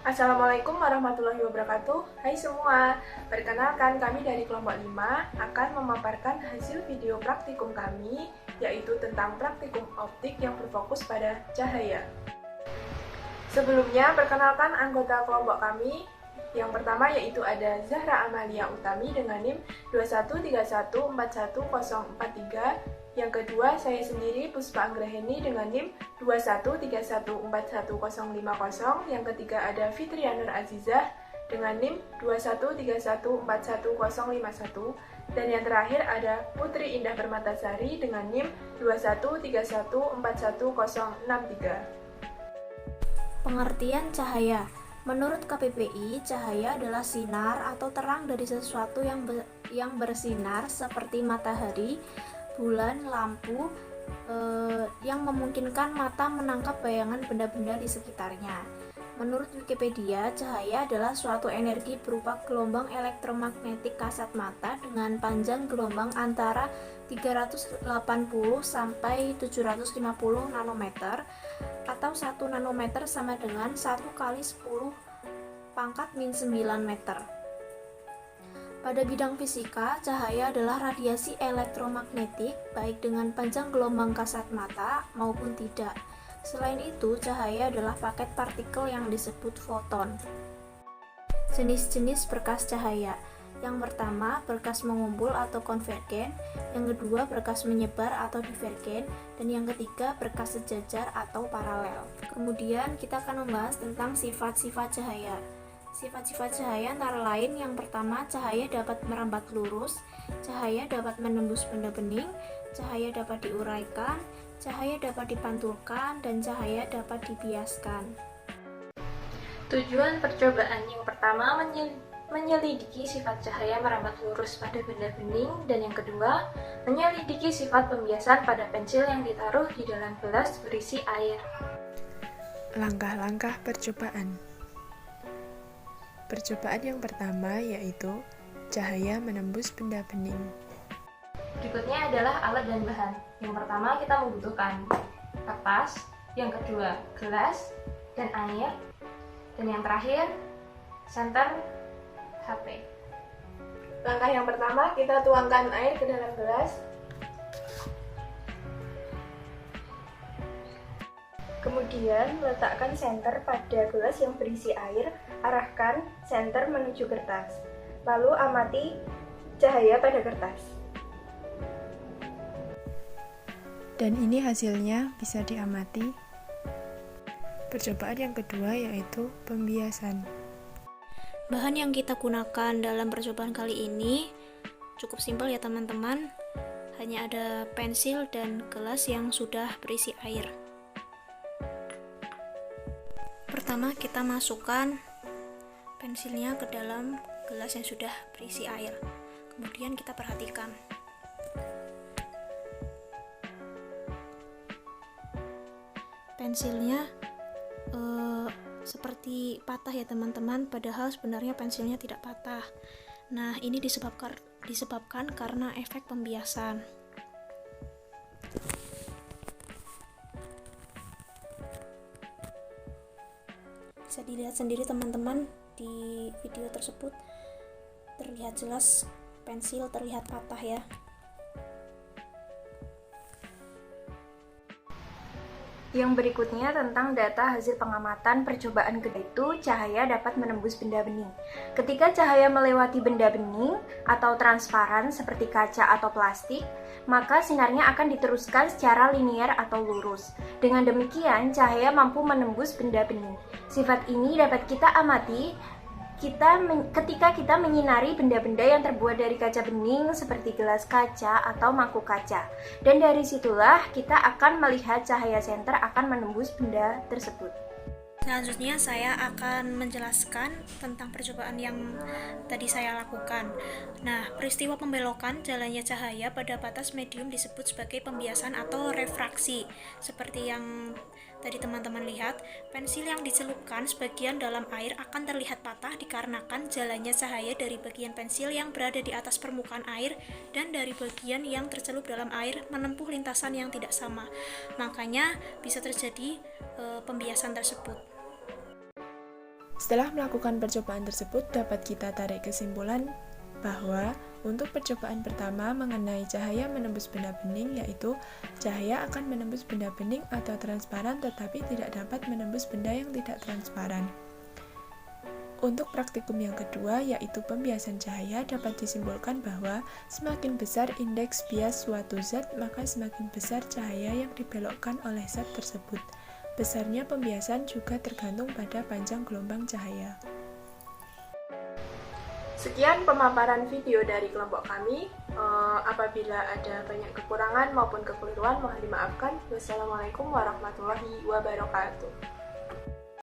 Assalamualaikum warahmatullahi wabarakatuh. Hai semua, perkenalkan kami dari kelompok 5 akan memaparkan hasil video praktikum kami, yaitu tentang praktikum optik yang berfokus pada cahaya. Sebelumnya, perkenalkan anggota kelompok kami. Yang pertama yaitu ada Zahra Amalia Utami dengan NIM 213141043. Yang kedua, saya sendiri Puspa Anggraheni dengan NIM 213141050. Yang ketiga ada Fitriya Nur Azizah dengan NIM 213141051. Dan yang terakhir ada Putri Indah Permatasari dengan NIM 213141063. Pengertian cahaya. Menurut KPPI, cahaya adalah sinar atau terang dari sesuatu yang bersinar seperti matahari, bulan, lampu, yang memungkinkan mata menangkap bayangan benda-benda di sekitarnya. Menurut Wikipedia, cahaya adalah suatu energi berupa gelombang elektromagnetik kasat mata dengan panjang gelombang antara 380 sampai 750 nanometer atau 1 nanometer sama dengan 1 kali 10 pangkat min 9 meter. Pada bidang fisika, cahaya adalah radiasi elektromagnetik baik dengan panjang gelombang kasat mata maupun tidak. Selain itu, cahaya adalah paket partikel yang disebut foton. Jenis-jenis berkas cahaya. Yang pertama, berkas mengumpul atau konvergen. Yang kedua, berkas menyebar atau divergen. Dan yang ketiga, berkas sejajar atau paralel. Kemudian kita akan membahas tentang sifat-sifat cahaya. Sifat-sifat cahaya antara lain yang pertama, cahaya dapat merambat lurus, cahaya dapat menembus benda bening, cahaya dapat diuraikan, cahaya dapat dipantulkan, dan cahaya dapat dibiaskan. Tujuan percobaan yang pertama menyelidiki sifat cahaya merambat lurus pada benda bening, dan yang kedua menyelidiki sifat pembiasan pada pensil yang ditaruh di dalam gelas berisi air. Langkah-langkah percobaan. Percobaan yang pertama yaitu cahaya menembus benda bening. Berikutnya adalah alat dan bahan. Yang pertama kita membutuhkan kertas, yang kedua gelas dan air, dan yang terakhir senter HP. Langkah yang pertama, kita tuangkan air ke dalam gelas. Kemudian, letakkan senter pada gelas yang berisi air, arahkan senter menuju kertas. Lalu amati cahaya pada kertas. Dan ini hasilnya bisa diamati. Percobaan yang kedua yaitu pembiasan. Bahan yang kita gunakan dalam percobaan kali ini cukup simpel ya teman-teman. Hanya ada pensil dan gelas yang sudah berisi air. Pertama kita masukkan pensilnya ke dalam gelas yang sudah berisi air. Kemudian kita perhatikan. Pensilnya seperti patah ya teman-teman, padahal sebenarnya pensilnya tidak patah. Nah, ini disebabkan karena efek pembiasan. Bisa dilihat sendiri teman-teman di video tersebut, terlihat jelas pensil terlihat patah ya. Yang berikutnya tentang data hasil pengamatan percobaan kedua, itu cahaya dapat menembus benda bening. Ketika cahaya melewati benda bening atau transparan seperti kaca atau plastik, maka sinarnya akan diteruskan secara linier atau lurus. Dengan demikian, cahaya mampu menembus benda bening. Sifat ini dapat kita amati ketika kita menyinari benda-benda yang terbuat dari kaca bening seperti gelas kaca atau mangkuk kaca. Dan dari situlah kita akan melihat cahaya senter akan menembus benda tersebut. Selanjutnya saya akan menjelaskan tentang percobaan yang tadi saya lakukan. Nah, peristiwa pembelokan jalannya cahaya pada batas medium disebut sebagai pembiasan atau refraksi. Seperti yang tadi teman-teman lihat, pensil yang dicelupkan sebagian dalam air akan terlihat patah dikarenakan jalannya cahaya dari bagian pensil yang berada di atas permukaan air dan dari bagian yang tercelup dalam air menempuh lintasan yang tidak sama. Makanya bisa terjadi pembiasan tersebut. Setelah melakukan percobaan tersebut, dapat kita tarik kesimpulan bahwa untuk percobaan pertama mengenai cahaya menembus benda bening, yaitu cahaya akan menembus benda bening atau transparan tetapi tidak dapat menembus benda yang tidak transparan. Untuk praktikum yang kedua, yaitu pembiasan cahaya, dapat disimpulkan bahwa semakin besar indeks bias suatu zat, maka semakin besar cahaya yang dibelokkan oleh zat tersebut. Besarnya pembiasan juga tergantung pada panjang gelombang cahaya. Sekian pemaparan video dari kelompok kami. Apabila ada banyak kekurangan maupun kekeliruan, mohon dimaafkan. Wassalamualaikum warahmatullahi wabarakatuh.